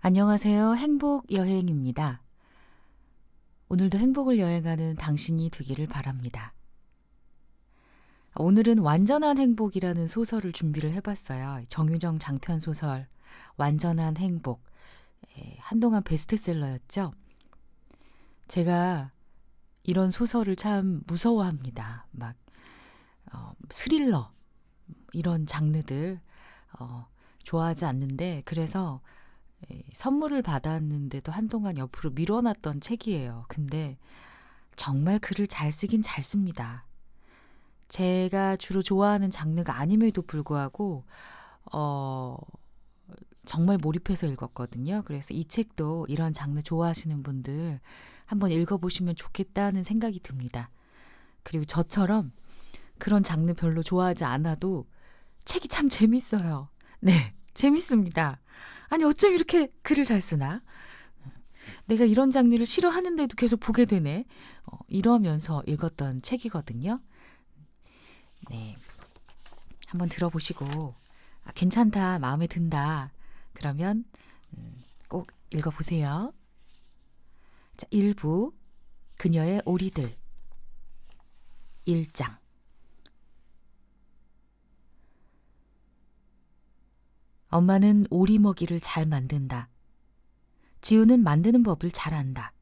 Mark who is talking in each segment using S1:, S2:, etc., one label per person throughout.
S1: 안녕하세요. 행복 여행입니다. 오늘도 행복을 여행하는 당신이 되기를 바랍니다. 오늘은 완전한 행복이라는 소설을 준비를 해봤어요. 정유정 장편 소설 완전한 행복. 한동안 베스트셀러였죠. 제가 이런 소설을 참 무서워합니다. 막 스릴러 이런 장르들 좋아하지 않는데, 그래서 선물을 받았는데도 한동안 옆으로 밀어놨던 책이에요. 근데 정말 글을 잘 쓰긴 잘 씁니다. 제가 주로 좋아하는 장르가 아님에도 불구하고 정말 몰입해서 읽었거든요. 그래서 이 책도 이런 장르 좋아하시는 분들 한번 읽어보시면 좋겠다는 생각이 듭니다. 그리고 저처럼 그런 장르 별로 좋아하지 않아도 책이 참 재밌어요. 네, 재밌습니다. 아니, 어쩜 이렇게 글을 잘 쓰나? 내가 이런 장르를 싫어하는데도 계속 보게 되네. 이러면서 읽었던 책이거든요. 네, 한번 들어보시고 괜찮다, 마음에 든다, 그러면 꼭 읽어보세요. 자, 1부 그녀의 오리들 1장. 엄마는 오리 먹이를 잘 만든다. 지우는 만드는 법을 잘 안다.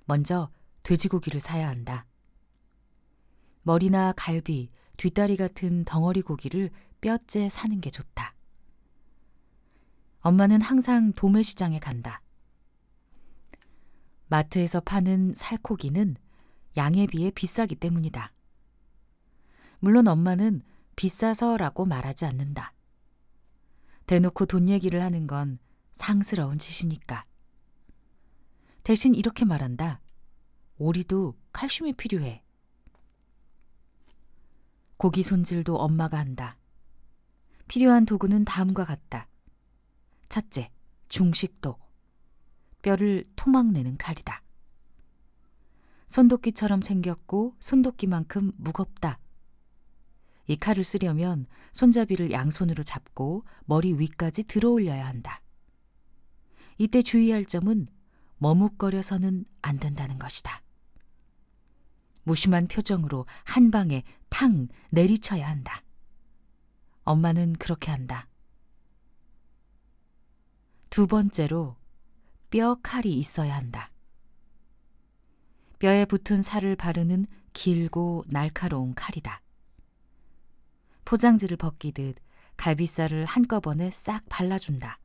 S1: 먼저 돼지고기를 사야 한다. 머리나 갈비, 뒷다리 같은 덩어리 고기를 뼈째 사는 게 좋다. 엄마는 항상 도매시장에 간다. 마트에서 파는 살코기는 양에 비해 비싸기 때문이다. 물론 엄마는 비싸서라고 말하지 않는다. 대놓고 돈 얘기를 하는 건 상스러운 짓이니까. 대신 이렇게 말한다. 오리도 칼슘이 필요해. 고기 손질도 엄마가 한다. 필요한 도구는 다음과 같다. 첫째, 중식도. 뼈를 토막내는 칼이다. 손도끼처럼 생겼고 손도끼만큼 무겁다. 이 칼을 쓰려면 손잡이를 양손으로 잡고 머리 위까지 들어올려야 한다. 이때 주의할 점은 머뭇거려서는 안 된다는 것이다. 무심한 표정으로 한 방에 탕 내리쳐야 한다. 엄마는 그렇게 한다. 두 번째로 뼈 칼이 있어야 한다. 뼈에 붙은 살을 바르는 길고 날카로운 칼이다. 포장지를 벗기듯 갈비살을 한꺼번에 싹 발라준다.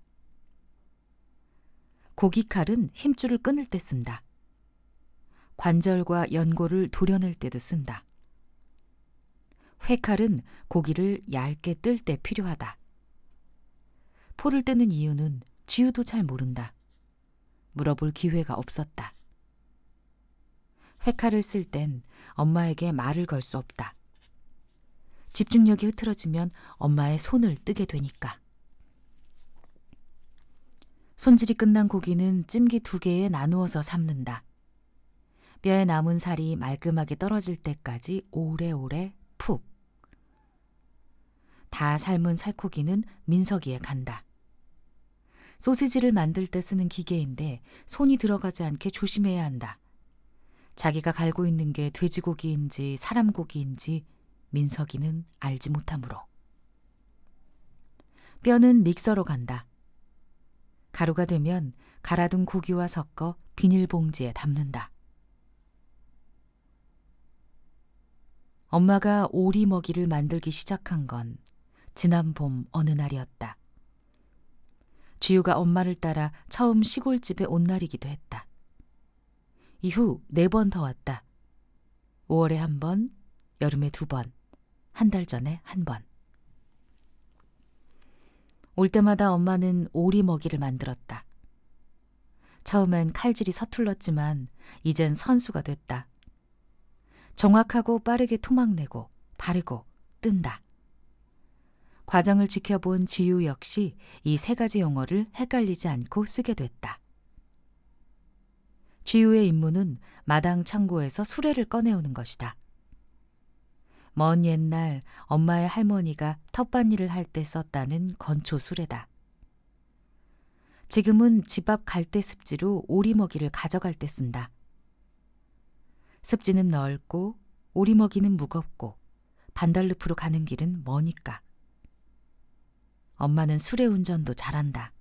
S1: 고기칼은 힘줄을 끊을 때 쓴다. 관절과 연골을 도려낼 때도 쓴다. 회칼은 고기를 얇게 뜰 때 필요하다. 포를 뜨는 이유는 지우도 잘 모른다. 물어볼 기회가 없었다. 회칼을 쓸 땐 엄마에게 말을 걸 수 없다. 집중력이 흐트러지면 엄마의 손을 뜨게 되니까. 손질이 끝난 고기는 찜기 2개에 나누어서 삶는다. 뼈에 남은 살이 말끔하게 떨어질 때까지 오래오래 푹. 다 삶은 살코기는 민서기에 간다. 소시지를 만들 때 쓰는 기계인데 손이 들어가지 않게 조심해야 한다. 자기가 갈고 있는 게 돼지고기인지 사람 고기인지 민석이는 알지 못하므로. 뼈는 믹서로 간다. 가루가 되면 갈아둔 고기와 섞어 비닐봉지에 담는다. 엄마가 오리 먹이를 만들기 시작한 건 지난 봄 어느 날이었다. 지우가 엄마를 따라 처음 시골집에 온 날이기도 했다. 이후 4번 더 왔다. 5월에 1번, 여름에 2번, 한 달 전에 1번. 올 때마다 엄마는 오리 먹이를 만들었다. 처음엔 칼질이 서툴렀지만 이젠 선수가 됐다. 정확하고 빠르게 토막내고 바르고 뜬다. 과정을 지켜본 지유 역시 이 3가지 용어를 헷갈리지 않고 쓰게 됐다. 지유의 임무는 마당 창고에서 수레를 꺼내오는 것이다. 먼 옛날 엄마의 할머니가 텃밭일을 할 때 썼다는 건초 수레다. 지금은 집 앞 갈대 습지로 오리 먹이를 가져갈 때 쓴다. 습지는 넓고 오리 먹이는 무겁고 반달늪으로 가는 길은 머니까. 엄마는 수레 운전도 잘한다.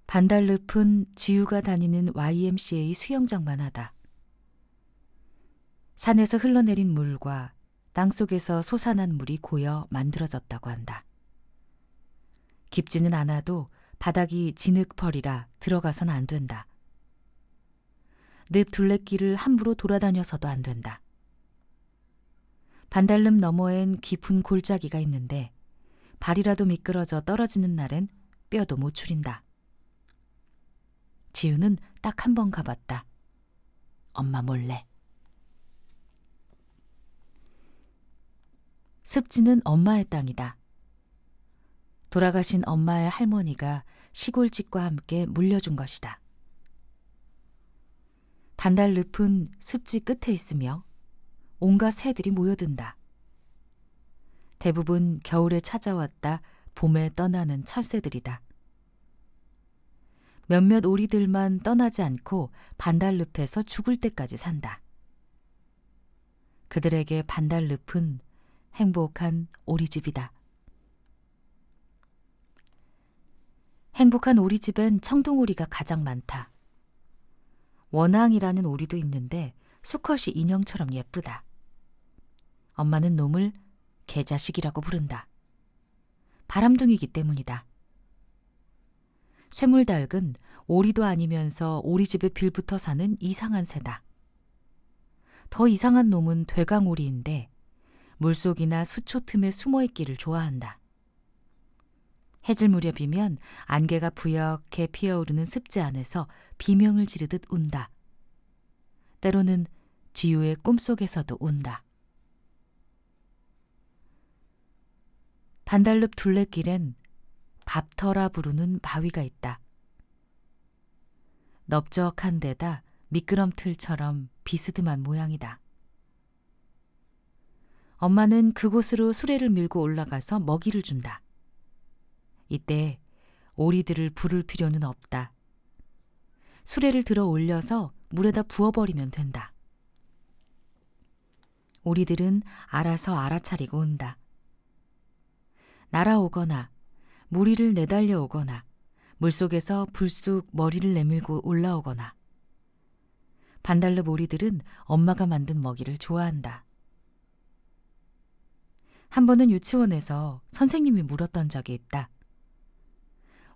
S1: 반달늪은 지우가 다니는 YMCA 수영장만 하다. 산에서 흘러내린 물과 땅속에서 솟아난 물이 고여 만들어졌다고 한다. 깊지는 않아도 바닥이 진흙펄이라 들어가선 안 된다. 늪 둘레길을 함부로 돌아다녀서도 안 된다. 반달늪 너머엔 깊은 골짜기가 있는데 발이라도 미끄러져 떨어지는 날엔 뼈도 못 추린다. 지우는 딱 한 번 가봤다. 엄마 몰래. 습지는 엄마의 땅이다. 돌아가신 엄마의 할머니가 시골집과 함께 물려준 것이다. 반달늪은 습지 끝에 있으며 온갖 새들이 모여든다. 대부분 겨울에 찾아왔다 봄에 떠나는 철새들이다. 몇몇 오리들만 떠나지 않고 반달늪에서 죽을 때까지 산다. 그들에게 반달늪은 행복한 오리집이다. 행복한 오리집엔 청둥오리가 가장 많다. 원앙이라는 오리도 있는데 수컷이 인형처럼 예쁘다. 엄마는 놈을 개자식이라고 부른다. 바람둥이기 때문이다. 쇠물닭은 오리도 아니면서 오리집에 빌붙어 사는 이상한 새다. 더 이상한 놈은 되강오리인데 물속이나 수초 틈에 숨어있기를 좋아한다. 해질 무렵이면 안개가 부옇게 피어오르는 습지 안에서 비명을 지르듯 운다. 때로는 지우의 꿈속에서도 운다. 반달늪 둘레길엔 밥터라 부르는 바위가 있다. 넓적한 데다 미끄럼틀처럼 비스듬한 모양이다. 엄마는 그곳으로 수레를 밀고 올라가서 먹이를 준다. 이때 오리들을 부를 필요는 없다. 수레를 들어 올려서 물에다 부어버리면 된다. 오리들은 알아서 알아차리고 온다. 날아오거나 무리를 내달려 오거나 물속에서 불쑥 머리를 내밀고 올라오거나. 반달늪 오리들은 엄마가 만든 먹이를 좋아한다. 한 번은 유치원에서 선생님이 물었던 적이 있다.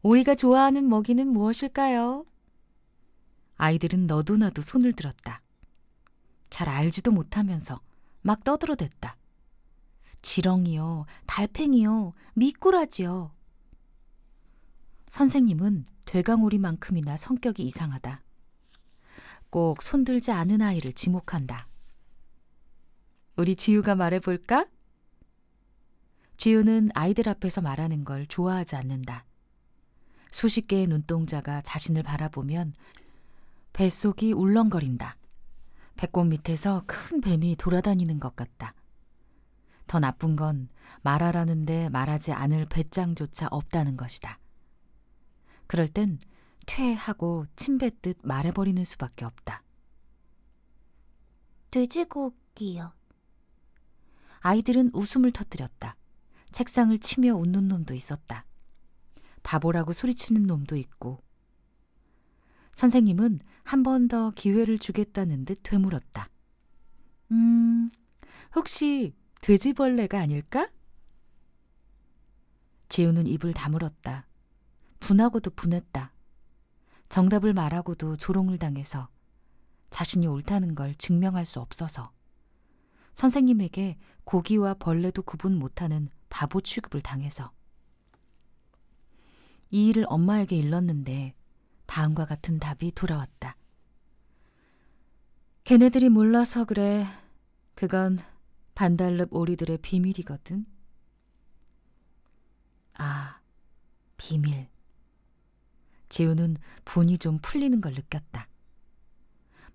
S1: 오리가 좋아하는 먹이는 무엇일까요? 아이들은 너도나도 손을 들었다. 잘 알지도 못하면서 막 떠들어댔다. 지렁이요, 달팽이요, 미꾸라지요. 선생님은 되강오리만큼이나 성격이 이상하다. 꼭 손들지 않은 아이를 지목한다. 우리 지우가 말해볼까? 지우는 아이들 앞에서 말하는 걸 좋아하지 않는다. 수십 개의 눈동자가 자신을 바라보면 뱃속이 울렁거린다. 배꼽 밑에서 큰 뱀이 돌아다니는 것 같다. 더 나쁜 건 말하라는데 말하지 않을 배짱조차 없다는 것이다. 그럴 땐 퇴하고 침뱉듯 말해버리는 수밖에 없다. 돼지고기요. 아이들은 웃음을 터뜨렸다. 책상을 치며 웃는 놈도 있었다. 바보라고 소리치는 놈도 있고. 선생님은 한 번 더 기회를 주겠다는 듯 되물었다. 혹시 돼지벌레가 아닐까? 지우는 입을 다물었다. 분하고도 분했다. 정답을 말하고도 조롱을 당해서 자신이 옳다는 걸 증명할 수 없어서 선생님에게 고기와 벌레도 구분 못하는 바보 취급을 당해서 이 일을 엄마에게 일렀는데 다음과 같은 답이 돌아왔다. 걔네들이 몰라서 그래. 그건 반달늪 오리들의 비밀이거든. 아, 비밀. 지우는 분이 좀 풀리는 걸 느꼈다.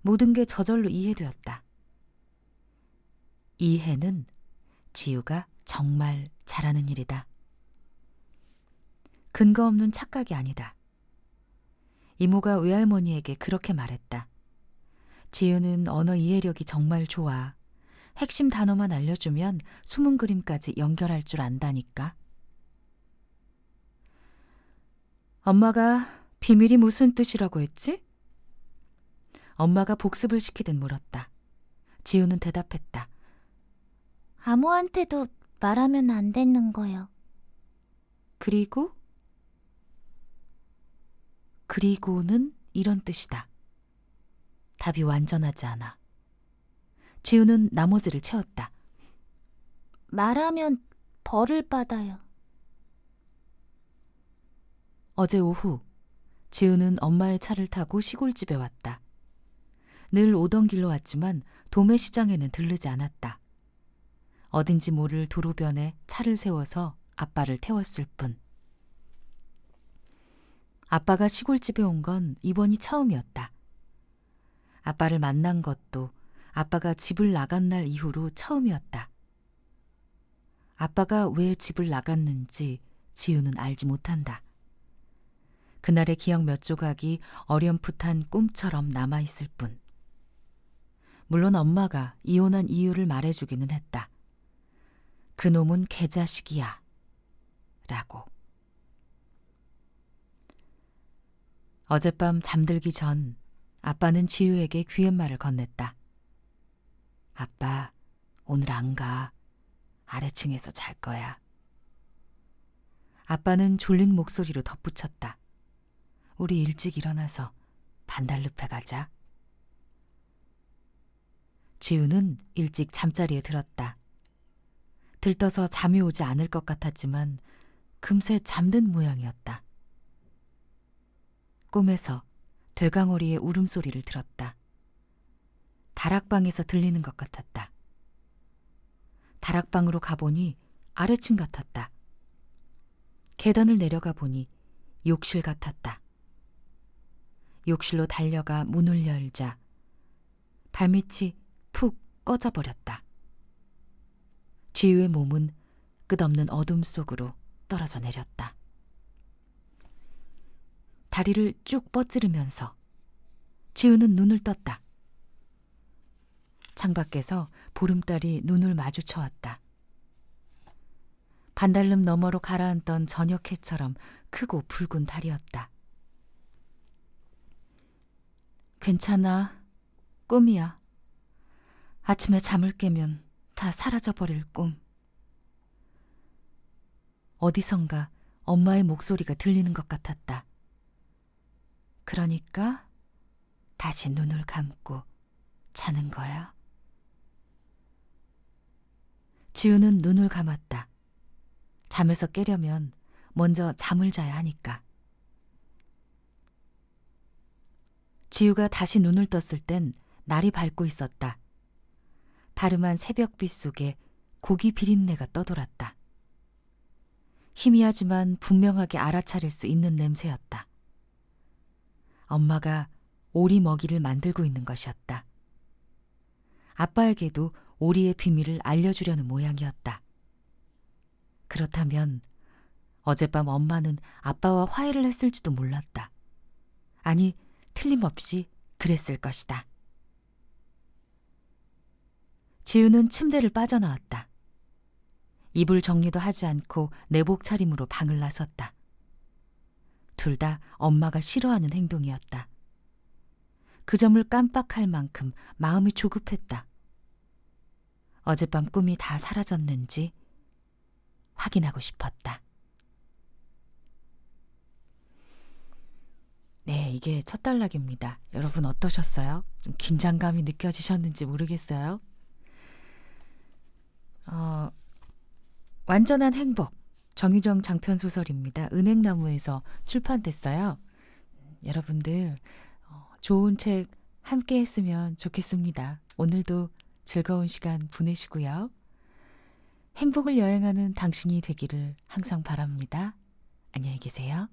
S1: 모든 게 저절로 이해되었다. 이해는 지우가 정말 잘하는 일이다. 근거 없는 착각이 아니다. 이모가 외할머니에게 그렇게 말했다. 지우는 언어 이해력이 정말 좋아. 핵심 단어만 알려주면 숨은 그림까지 연결할 줄 안다니까. 엄마가 비밀이 무슨 뜻이라고 했지? 엄마가 복습을 시키듯 물었다. 지우는 대답했다.
S2: 아무한테도 말하면 안 되는 거요.
S1: 그리고는 이런 뜻이다. 답이 완전하지 않아. 지우는 나머지를 채웠다.
S2: 말하면 벌을 받아요.
S1: 어제 오후 지우는 엄마의 차를 타고 시골집에 왔다. 늘 오던 길로 왔지만 도매시장에는 들르지 않았다. 어딘지 모를 도로변에 차를 세워서 아빠를 태웠을 뿐. 아빠가 시골집에 온 건 이번이 처음이었다. 아빠를 만난 것도 아빠가 집을 나간 날 이후로 처음이었다. 아빠가 왜 집을 나갔는지 지우는 알지 못한다. 그날의 기억 몇 조각이 어렴풋한 꿈처럼 남아있을 뿐. 물론 엄마가 이혼한 이유를 말해주기는 했다. 그놈은 개자식이야. 라고. 어젯밤 잠들기 전 아빠는 지우에게 귀옛말을 건넸다. 아빠, 오늘 안 가. 아래층에서 잘 거야. 아빠는 졸린 목소리로 덧붙였다. 우리 일찍 일어나서 반달늪에 가자. 지우는 일찍 잠자리에 들었다. 들떠서 잠이 오지 않을 것 같았지만 금세 잠든 모양이었다. 꿈에서 되강오리의 울음소리를 들었다. 다락방에서 들리는 것 같았다. 다락방으로 가보니 아래층 같았다. 계단을 내려가 보니 욕실 같았다. 욕실로 달려가 문을 열자 발밑이 푹 꺼져버렸다. 지우의 몸은 끝없는 어둠 속으로 떨어져 내렸다. 다리를 쭉 뻗지르면서 지우는 눈을 떴다. 창밖에서 보름달이 눈을 마주쳐왔다. 반달름 너머로 가라앉던 저녁해처럼 크고 붉은 달이었다. 괜찮아. 꿈이야. 아침에 잠을 깨면 다 사라져버릴 꿈. 어디선가 엄마의 목소리가 들리는 것 같았다. 그러니까 다시 눈을 감고 자는 거야. 지우는 눈을 감았다. 잠에서 깨려면 먼저 잠을 자야 하니까. 지우가 다시 눈을 떴을 땐 날이 밝고 있었다. 다름한 새벽빛 속에 고기 비린내가 떠돌았다. 희미하지만 분명하게 알아차릴 수 있는 냄새였다. 엄마가 오리 먹이를 만들고 있는 것이었다. 아빠에게도 오리의 비밀을 알려주려는 모양이었다. 그렇다면 어젯밤 엄마는 아빠와 화해를 했을지도 몰랐다. 아니, 틀림없이 그랬을 것이다. 지우는 침대를 빠져나왔다. 이불 정리도 하지 않고 내복 차림으로 방을 나섰다. 둘 다 엄마가 싫어하는 행동이었다. 그 점을 깜빡할 만큼 마음이 조급했다. 어젯밤 꿈이 다 사라졌는지 확인하고 싶었다. 네, 이게 첫 단락입니다. 여러분 어떠셨어요? 좀 긴장감이 느껴지셨는지 모르겠어요. 완전한 행복, 정유정 장편 소설입니다. 은행나무에서 출판됐어요. 여러분들 좋은 책 함께 했으면 좋겠습니다. 오늘도 즐거운 시간 보내시고요. 행복을 여행하는 당신이 되기를 항상 바랍니다. 안녕히 계세요.